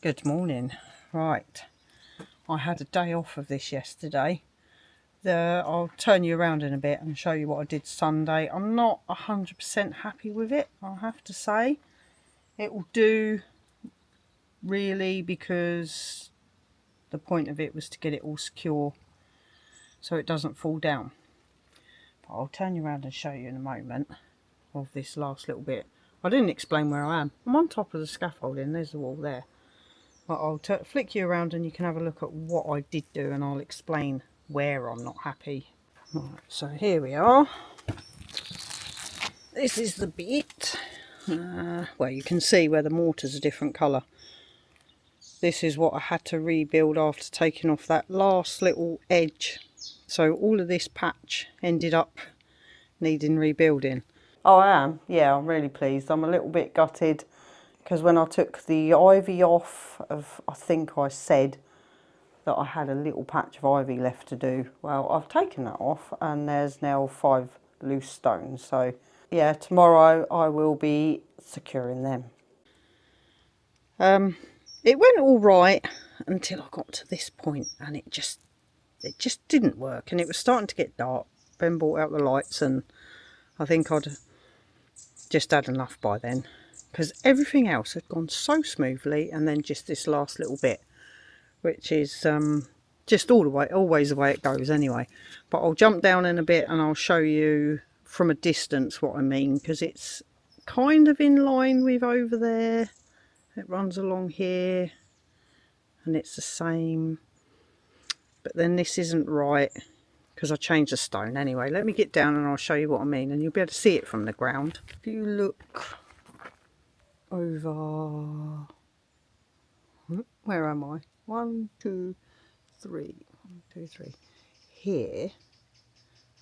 Good morning. Right, I had a day off of this yesterday. I'll turn you around in a bit and show you what I did Sunday. I'm not 100% happy with it, I'll have to say. It will do really, because the point of it was to get it all secure so it doesn't fall down. But I'll turn you around and show you in a moment of this last little bit. I didn't explain where I am. I'm on top of the scaffolding, there's the wall there. But I'll flick you around and you can have a look at what I did do, and I'll explain where I'm not happy. Right, so here we are. This is the bit where you can see where the mortar's a different colour. This is what I had to rebuild after taking off that last little edge. So all of this patch ended up needing rebuilding. Oh, I am. Yeah, I'm really pleased. I'm a little bit gutted because when I took the ivy off, I think I said that I had a little patch of ivy left to do. Well, I've taken that off and there's now 5 loose stones. So yeah, tomorrow I will be securing them. It went all right until I got to this point, and it just didn't work, and it was starting to get dark. Ben brought out the lights and I think I'd just had enough by then, because everything else had gone so smoothly, and then just this last little bit, which is just always the way it goes anyway. But I'll jump down in a bit and I'll show you from a distance what I mean, because it's kind of in line with over there. It runs along here and it's the same, but then this isn't right because I changed the stone. Anyway, let me get down and I'll show you what I mean, and you'll be able to see it from the ground. If you look over, where am I? 1, 2, 3, 1, 2, 3, here,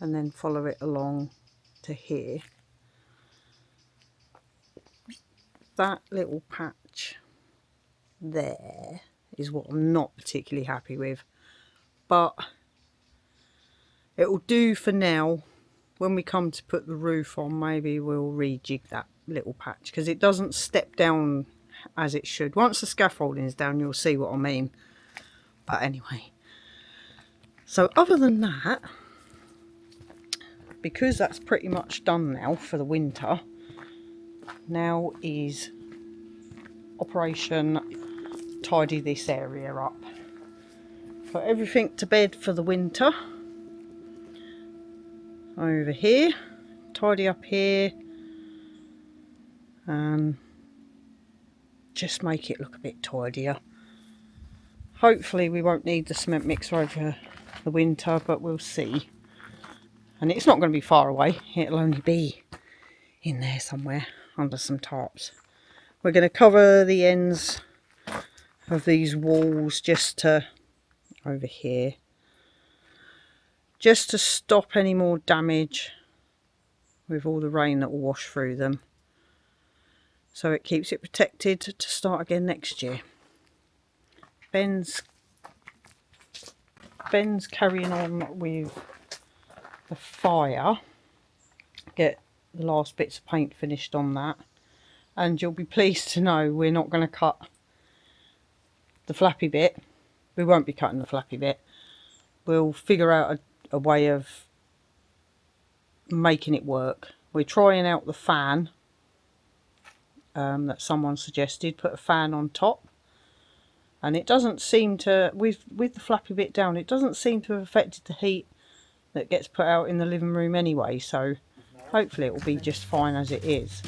and then follow it along to here. That little patch there is what I'm not particularly happy with, but it will do for now. When we come to put the roof on, maybe we'll rejig that little patch, because it doesn't step down as it should. Once the scaffolding is down, you'll see what I mean. But anyway, so other than that, because that's pretty much done now for the winter, now is operation tidy this area up. Put everything to bed for the winter. Over here, tidy up here, and just make it look a bit tidier. Hopefully we won't need the cement mixer over the winter, but we'll see. And it's not going to be far away, it'll only be in there somewhere under some tarps. We're going to cover the ends of these walls just to over here, just to stop any more damage with all the rain that will wash through them, so it keeps it protected to start again next year. Ben's carrying on with the fire, get the last bits of paint finished on that, and you'll be pleased to know we're not going to cut the flappy bit. We won't be cutting the flappy bit. We'll figure out a way of making it work. We're trying out the fan that someone suggested. Put a fan on top, and it doesn't seem to, with the flappy bit down, it doesn't seem to have affected the heat that gets put out in the living room anyway, so hopefully it will be just fine as it is.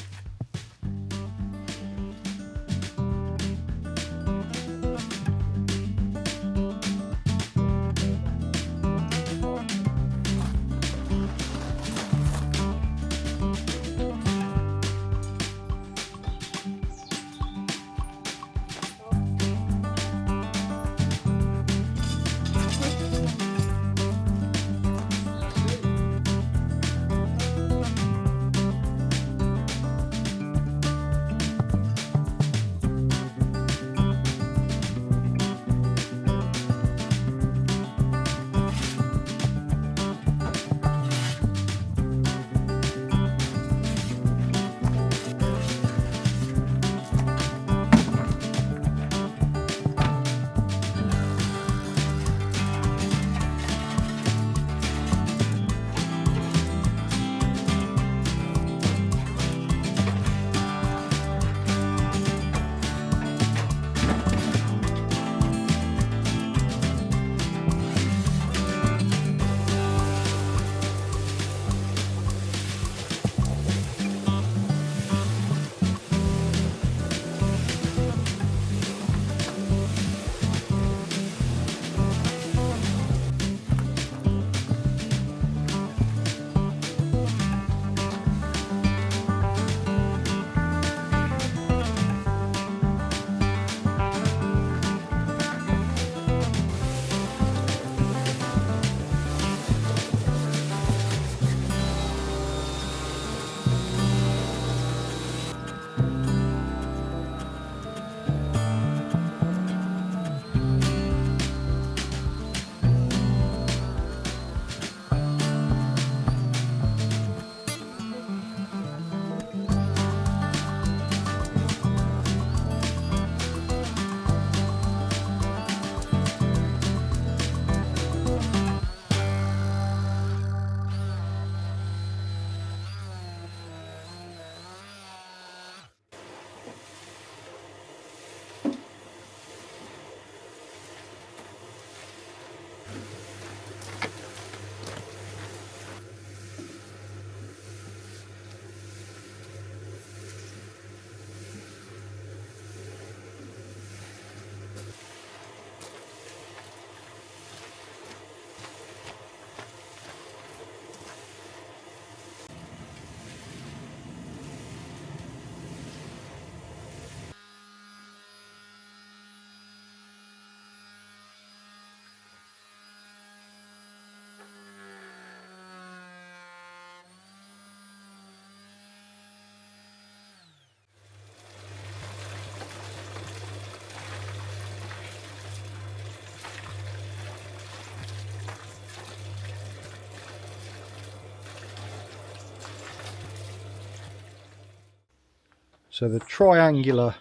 So the triangular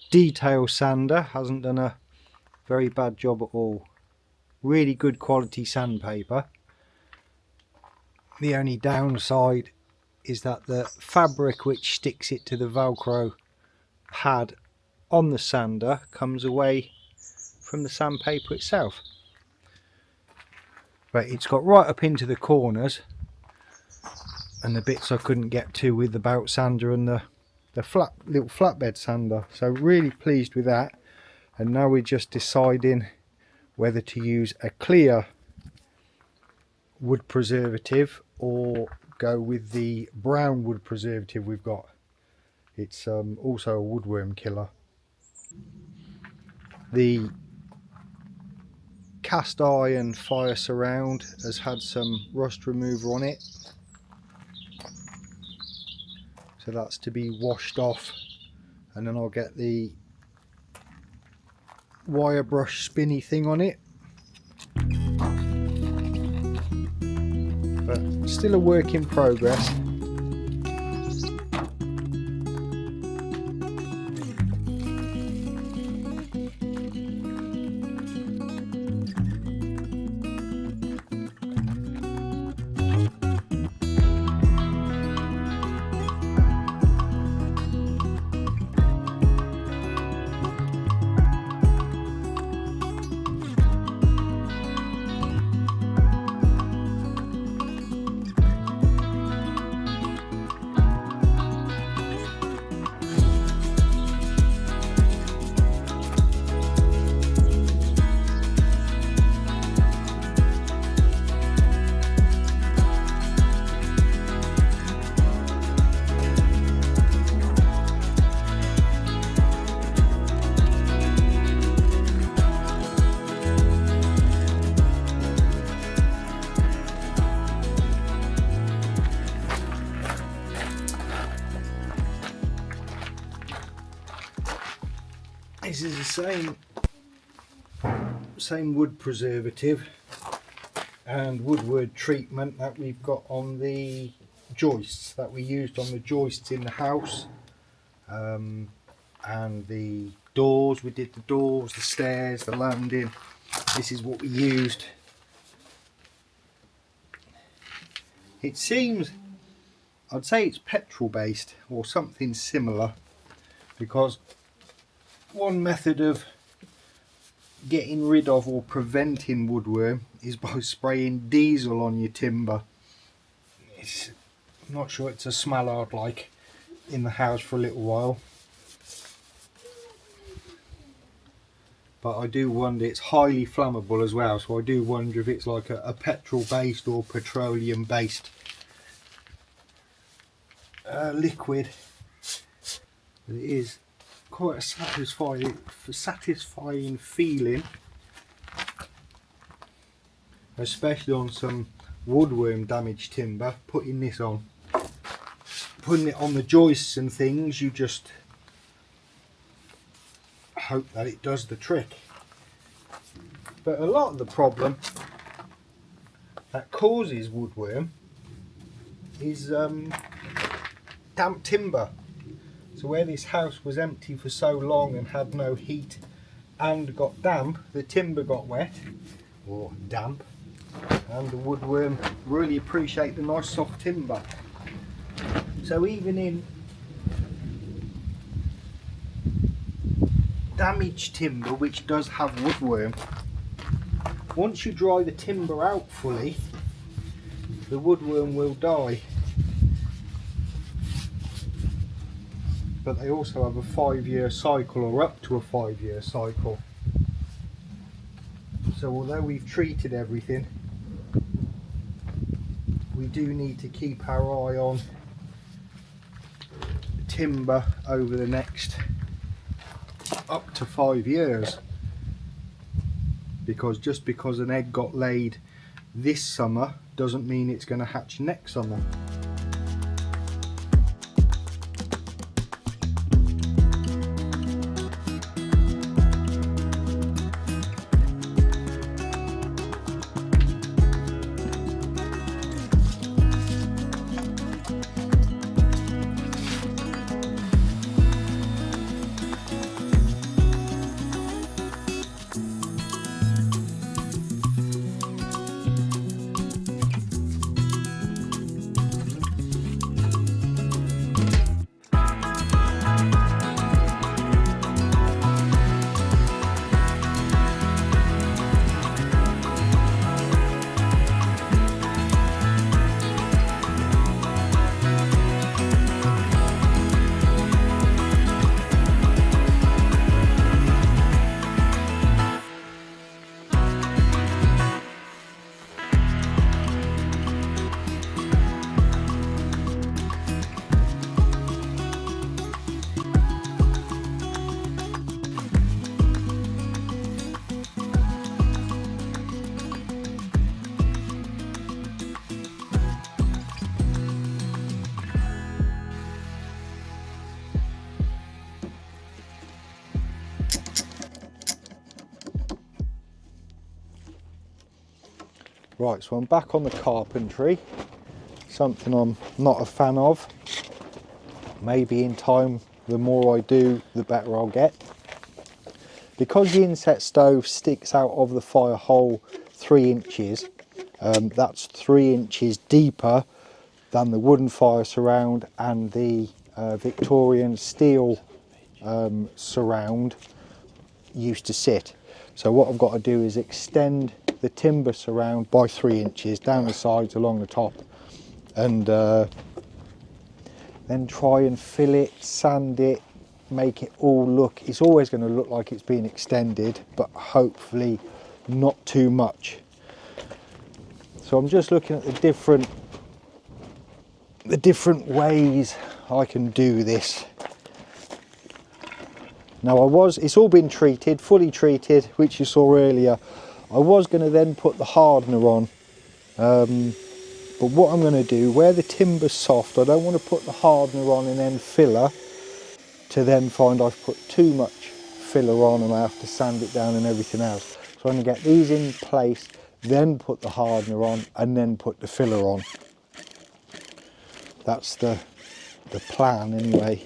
detail sander hasn't done a very bad job at all. Really good quality sandpaper. The only downside is that the fabric which sticks it to the Velcro pad on the sander comes away from the sandpaper itself. But it's got right up into the corners and the bits I couldn't get to with the belt sander and the little flatbed sander. So really pleased with that. And now we're just deciding whether to use a clear wood preservative or go with the brown wood preservative we've got. It's also a woodworm killer. The cast iron fire surround has had some rust remover on it, so that's to be washed off, and then I'll get the wire brush spinny thing on it. But still a work in progress. This is the same wood preservative and woodward treatment that we've got on the joists, that we used on the joists in the house, and the doors. We did the doors, the stairs, the landing. This is what we used. It seems, I'd say it's petrol based or something similar, because one method of getting rid of or preventing woodworm is by spraying diesel on your timber. I'm not sure it's a smell I'd like in the house for a little while, but I do wonder, it's highly flammable as well, so I do wonder if it's like a petrol based or petroleum based liquid. But it is quite a satisfying feeling, especially on some woodworm damaged timber. Putting this on, putting it on the joists and things, you just hope that it does the trick. But a lot of the problem that causes woodworm is damp timber. So where this house was empty for so long and had no heat and got damp, the timber got wet or damp, and the woodworm really appreciate the nice soft timber. So even in damaged timber which does have woodworm, once you dry the timber out fully, the woodworm will die. But they also have a 5-year cycle, or up to a 5-year cycle. So although we've treated everything, we do need to keep our eye on timber over the next up to 5 years, because just because an egg got laid this summer doesn't mean it's going to hatch next summer. Right, so I'm back on the carpentry, something I'm not a fan of. Maybe in time, the more I do, the better I'll get. Because the inset stove sticks out of the fire hole 3 inches, that's 3 inches deeper than the wooden fire surround and the Victorian steel surround used to sit. So what I've got to do is extend the timber surround by 3 inches down the sides along the top, and then try and fill it, sand it, make it all look, it's always going to look like it's been extended, but hopefully not too much. So I'm just looking at the different ways I can do this. Now it's all been treated, fully treated, which you saw earlier. I was going to then put the hardener on, but what I'm going to do, where the timber's soft, I don't want to put the hardener on and then filler, to then find I've put too much filler on and I have to sand it down and everything else. So I'm going to get these in place, then put the hardener on and then put the filler on. That's the plan anyway.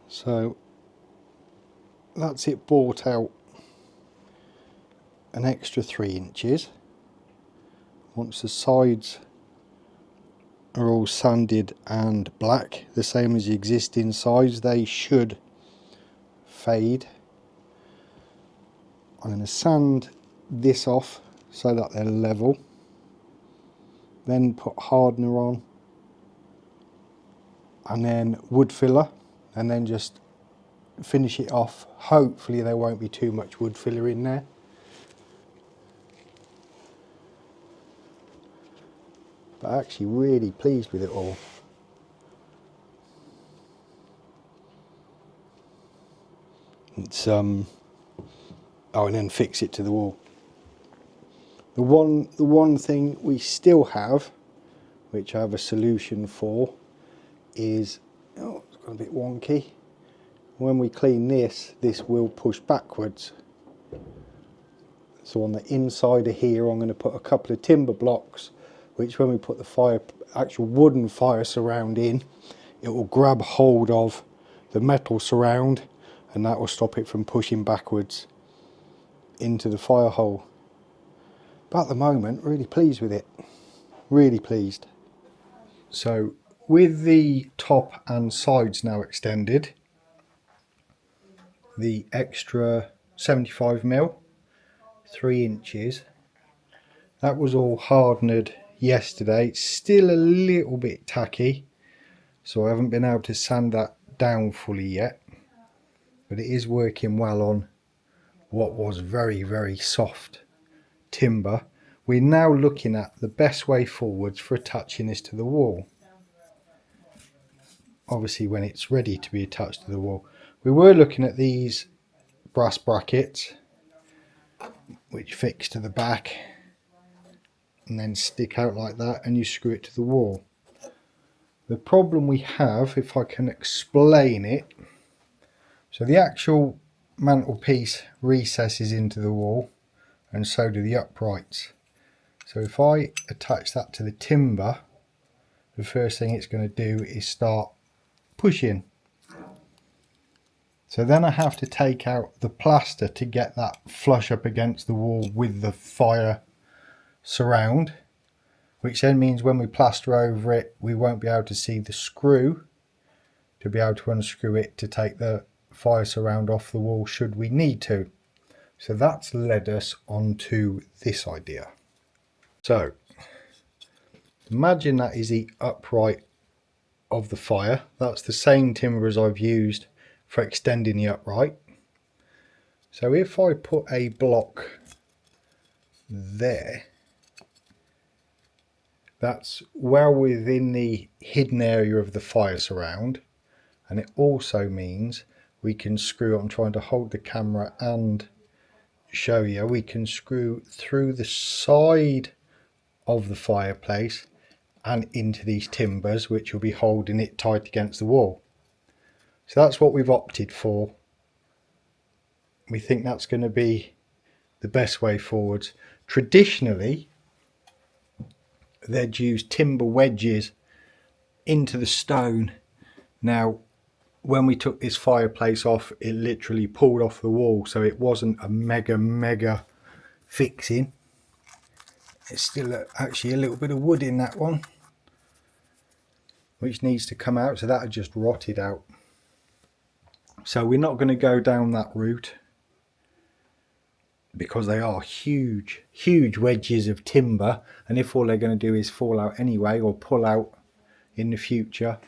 So that's it, bought out an extra 3 inches. Once the sides are all sanded and black, the same as the existing sides, they should fade. I'm going to sand this off so that they're level, then put hardener on, and then wood filler, and then just finish it off. Hopefully there won't be too much wood filler in there. But actually really pleased with it all. It's oh, and then fix it to the wall. The one thing we still have, which I have a solution for, is, oh, it's got a bit wonky. When we clean this, this will push backwards. So on the inside of here, I'm going to put a couple of timber blocks, which when we put the actual wooden fire surround in, it will grab hold of the metal surround, and that will stop it from pushing backwards into the fire hole. But at the moment, really pleased with it. Really pleased. So with the top and sides now extended, the extra 75mm, 3 inches, that was all hardened yesterday. It's still a little bit tacky, so I haven't been able to sand that down fully yet, but it is working well on what was very, very soft timber. We're now looking at the best way forwards for attaching this to the wall. Obviously when it's ready to be attached to the wall. We were looking at these brass brackets which fix to the back and then stick out like that, and you screw it to the wall. The problem we have, if I can explain it, so the actual mantelpiece recesses into the wall and so do the uprights. So if I attach that to the timber, the first thing it's going to do is start pushing. So then I have to take out the plaster to get that flush up against the wall with the fire surround, which then means when we plaster over it, we won't be able to see the screw to be able to unscrew it to take the fire surround off the wall should we need to. So that's led us onto this idea. So imagine that is the upright of the fire. That's the same timber as I've used for extending the upright. So if I put a block there, that's well within the hidden area of the fire surround, and it also means we can screw, I'm trying to hold the camera and show you, we can screw through the side of the fireplace and into these timbers, which will be holding it tight against the wall. So that's what we've opted for. We think that's going to be the best way forwards. Traditionally, they'd use timber wedges into the stone. Now, when we took this fireplace off, it literally pulled off the wall, so it wasn't a mega fixing. It's still actually a little bit of wood in that one, which needs to come out, so that had just rotted out. So we're not going to go down that route, because they are huge wedges of timber, and if all they're going to do is fall out anyway or pull out in the future,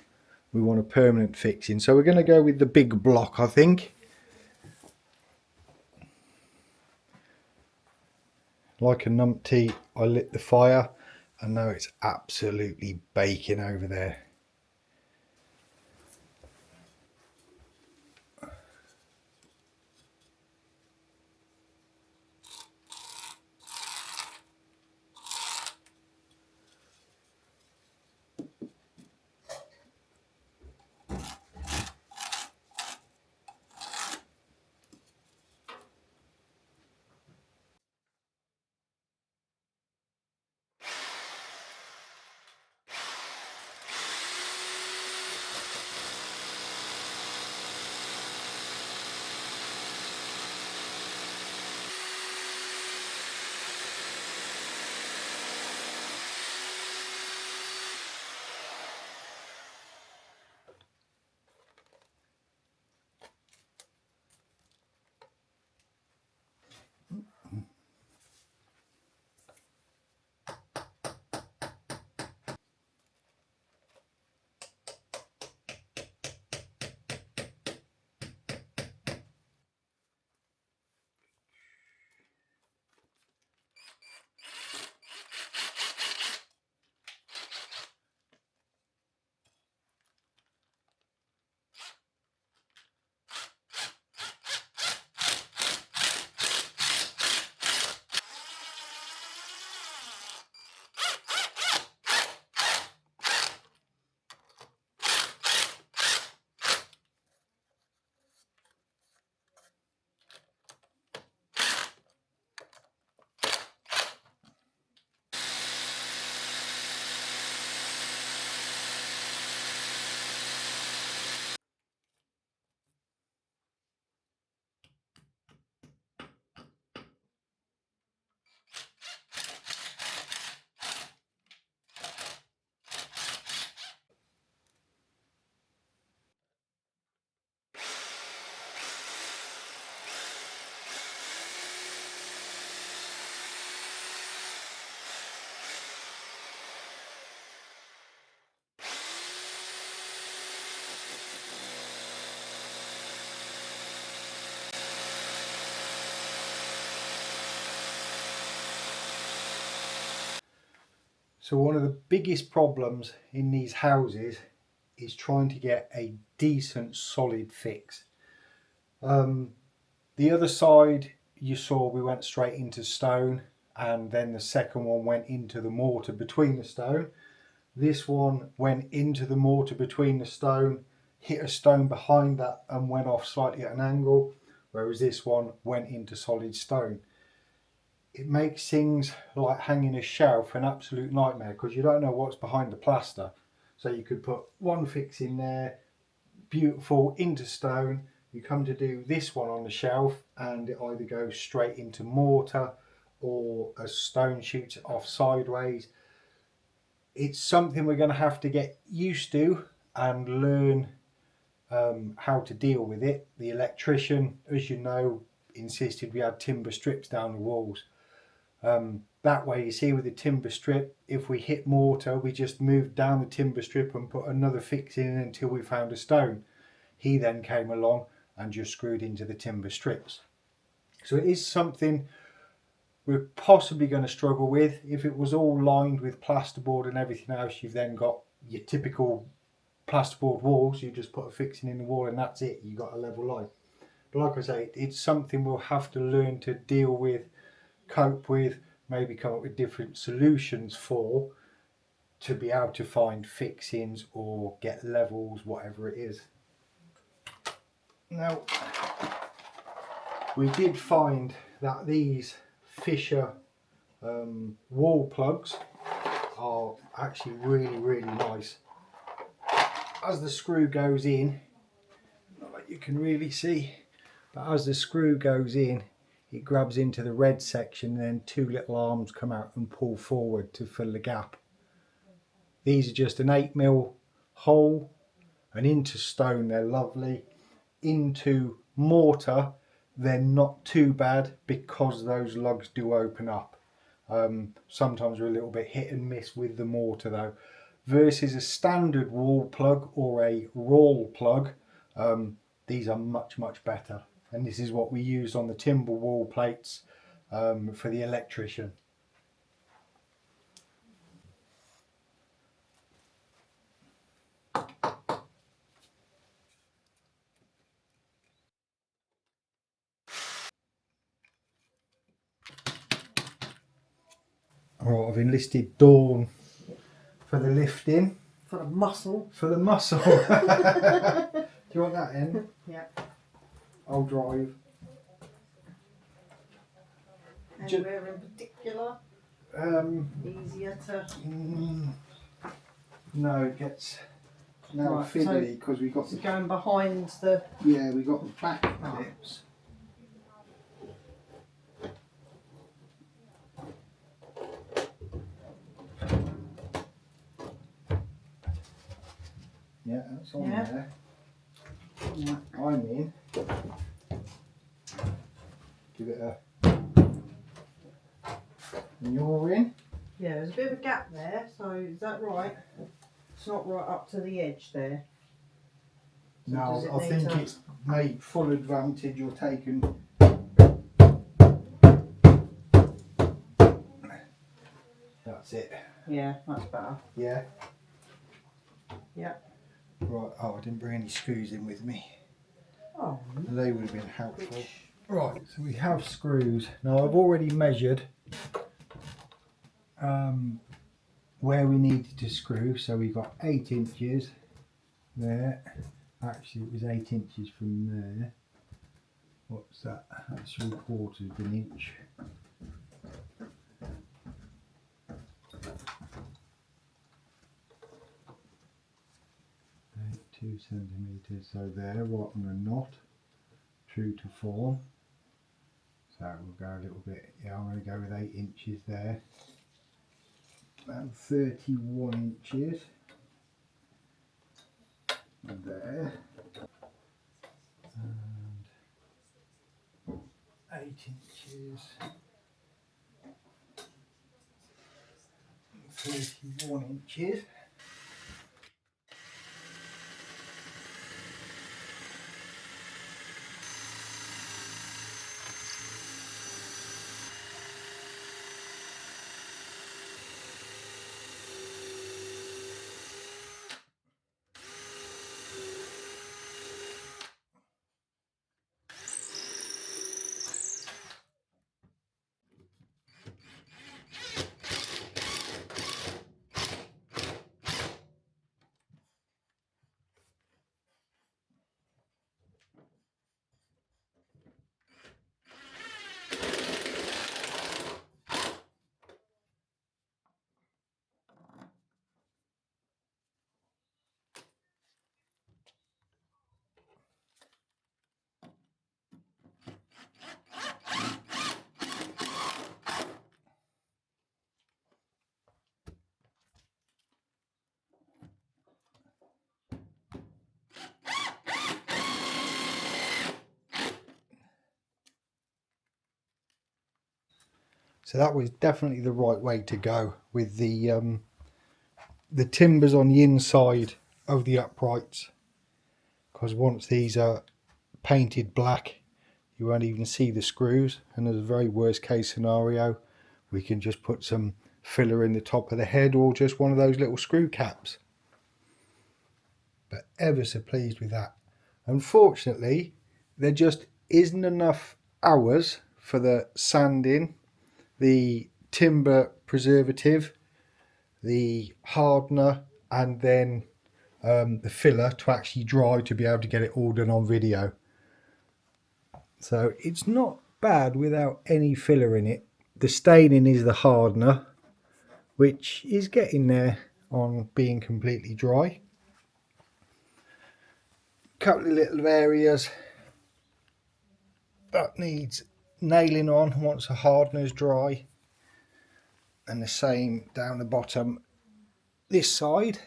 we want a permanent fixing. So we're going to go with the big block, I think. Like a numpty, I lit the fire and now it's absolutely baking over there. So one of the biggest problems in these houses is trying to get a decent solid fix. The other side you saw we went straight into stone, and then the second one went into the mortar between the stone. This one went into the mortar between the stone, hit a stone behind that and went off slightly at an angle, whereas this one went into solid stone. It makes things like hanging a shelf an absolute nightmare because you don't know what's behind the plaster. So you could put one fix in there, beautiful, into stone. You come to do this one on the shelf and it either goes straight into mortar or a stone shoots it off sideways. It's something we're going to have to get used to and learn how to deal with it. The electrician, as you know, insisted we had timber strips down the walls. That way, you see, with the timber strip, if we hit mortar, we just moved down the timber strip and put another fix in until we found a stone. He then came along and just screwed into the timber strips. So it is something we're possibly going to struggle with. If it was all lined with plasterboard and everything else, you've then got your typical plasterboard walls. You just put a fixing in the wall and that's it. You've got a level line. But like I say, it's something we'll have to learn to deal with, cope with, maybe come up with different solutions for, to be able to find fixings or get levels, whatever it is. Now, we did find that these Fisher wall plugs are actually really nice. As the screw goes in, not like you can really see, but as the screw goes in, it grabs into the red section and then two little arms come out and pull forward to fill the gap. These are just an 8mm hole, and into stone they're lovely. Into mortar they're not too bad because those lugs do open up. Sometimes we're a little bit hit and miss with the mortar though. Versus a standard wall plug or a roll plug, these are much better. And this is what we use on the timber wall plates for the electrician. Right, I've enlisted Dawn for the lifting. For the muscle. For the muscle. Do you want that in? Yeah. I'll drive. Anywhere in particular? Easier to... No, it gets now Right, fiddly because we got so going behind the... Yeah, we got the back clips. Yeah, that's on there. Yeah. I'm in. Give it a... And you're in? Yeah, there's a bit of a gap there, so is that right? It's not right up to the edge there. So No, I think it's made full advantage you're taking. That's it. Yeah, that's better. Yeah. Yeah. Right, oh, I didn't bring any screws in with me. Oh. They would have been helpful. Right, so we have screws. Now I've already measured where we needed to screw, so we got 8 inches there. Actually it was 8 inches from there. What's that? That's 3/4 of an inch. Eight, 2 centimetres, so there, right on the knot, true to form. So we'll go a little bit, yeah, I'm going to go with 8 inches there. And 31 inches there. And 8 inches. 31 inches. So that was definitely the right way to go with the timbers on the inside of the uprights, because once these are painted black you won't even see the screws, and as a very worst case scenario we can just put some filler in the top of the head or just one of those little screw caps. But ever so pleased with that. Unfortunately there just isn't enough hours for the sanding, the timber preservative, the hardener, and then the filler to actually dry to be able to get it all done on video. So it's not bad without any filler in it. The staining is the hardener, which is getting there on being completely dry. Couple of little areas that needs nailing on once the hardener's dry, and the same down the bottom this side.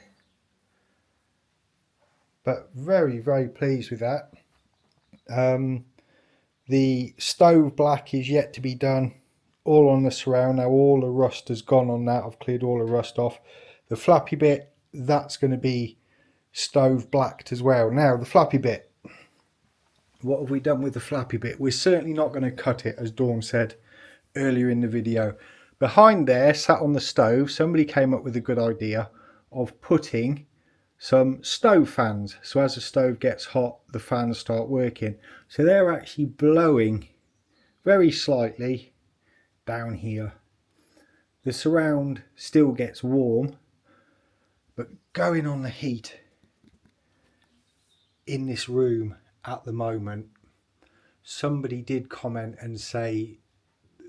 But very, very pleased with that. The stove black is yet to be done, all on the surround. Now all the rust has gone on that. I've cleared all the rust off. The flappy bit, that's going to be stove blacked as well. Now the flappy bit, what have we done with the flappy bit? We're certainly not going to cut it, as Dawn said earlier in the video. Behind there, sat on the stove, somebody came up with a good idea of putting some stove fans, so as the stove gets hot the fans start working. So they're actually blowing very slightly down here. The surround still gets warm, but going on the heat in this room at the moment, somebody did comment and say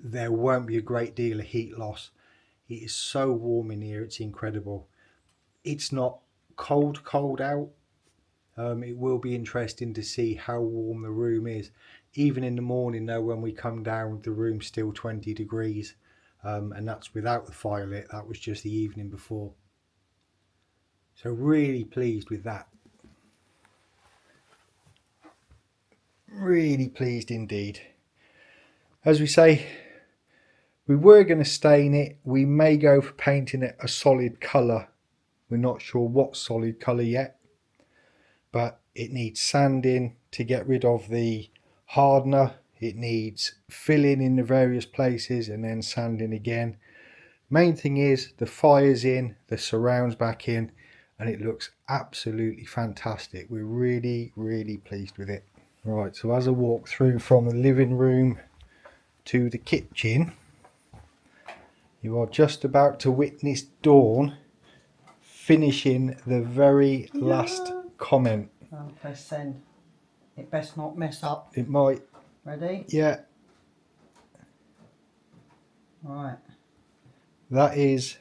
there won't be a great deal of heat loss. It is so warm in here, it's incredible. It's not cold out. It will be interesting to see how warm the room is. Even in the morning though, when we come down, the room's still 20 degrees, and that's without the fire lit. That was just the evening before. So really pleased with that. Really pleased indeed. As we say, we were going to stain it. We may go for painting it a solid colour. We're not sure what solid colour yet, but it needs sanding to get rid of the hardener. It needs filling in the various places and then sanding again. Main thing is the fire's in, the surround's back in, and it looks absolutely fantastic. We're really, really pleased with it. Right, so as I walk through from the living room to the kitchen, you are just about to witness Dawn finishing the very last comment. I'll press send. It best not mess up. It might. Ready? Yeah. Right. That is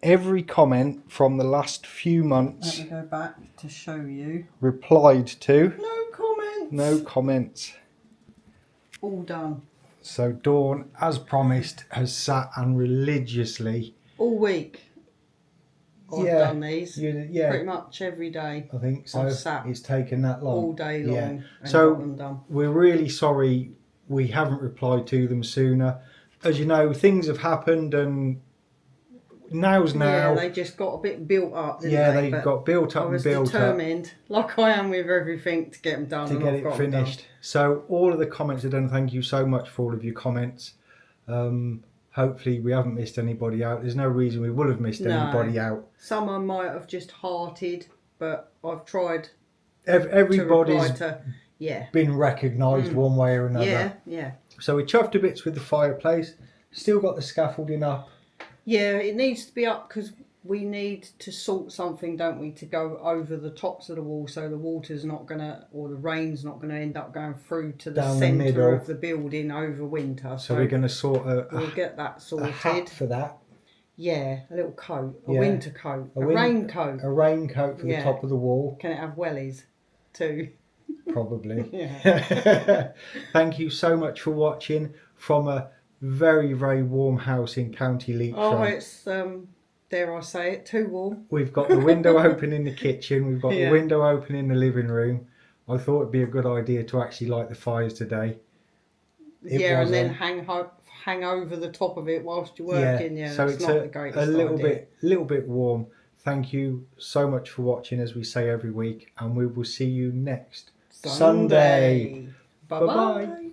every comment from the last few months. Let me go back to show you. Replied to. No comments. No comments. All done. So Dawn, as promised, has sat and religiously all week. I've done these. Yeah. Pretty much every day. I think so. I've sat it's taken that long. all day long. Yeah. And So got them done. We're really sorry we haven't replied to them sooner. As you know, things have happened and now's now. Yeah, they just got a bit built up, didn't they But got built up I was and built determined, up. like I am with everything, to get them done. To get it finished. So all of the comments are done. Thank you so much for all of your comments. Hopefully we haven't missed anybody out. There's no reason we would have missed anybody out. Someone might have just hearted, but I've tried. Everybody's yeah, been recognised one way or another. Yeah. So we chuffed to bits with the fireplace. Still got the scaffolding up. Yeah, it needs to be up because we need to sort something, don't we, to go over the tops of the wall so the water's not going to, or the rain's not going to end up going through to the centre of the building over winter. So we're going to sort we'll get that sorted. A hat for that. Yeah, a little coat, a winter coat, a raincoat. A raincoat for the top of the wall. Can it have wellies too? Probably. Yeah. Thank you so much for watching from a very, very warm house in County Leitrim. Oh, it's dare I say it, too warm. We've got the window open in the kitchen. We've got the window open in the living room. I thought it'd be a good idea to actually light the fires today. And then hang over the top of it whilst you're Yeah, working. Yeah, so that's it's not the a greatest little idea. bit warm. Thank you so much for watching, as we say every week, and we will see you next Sunday. Sunday. Bye Bye bye. bye.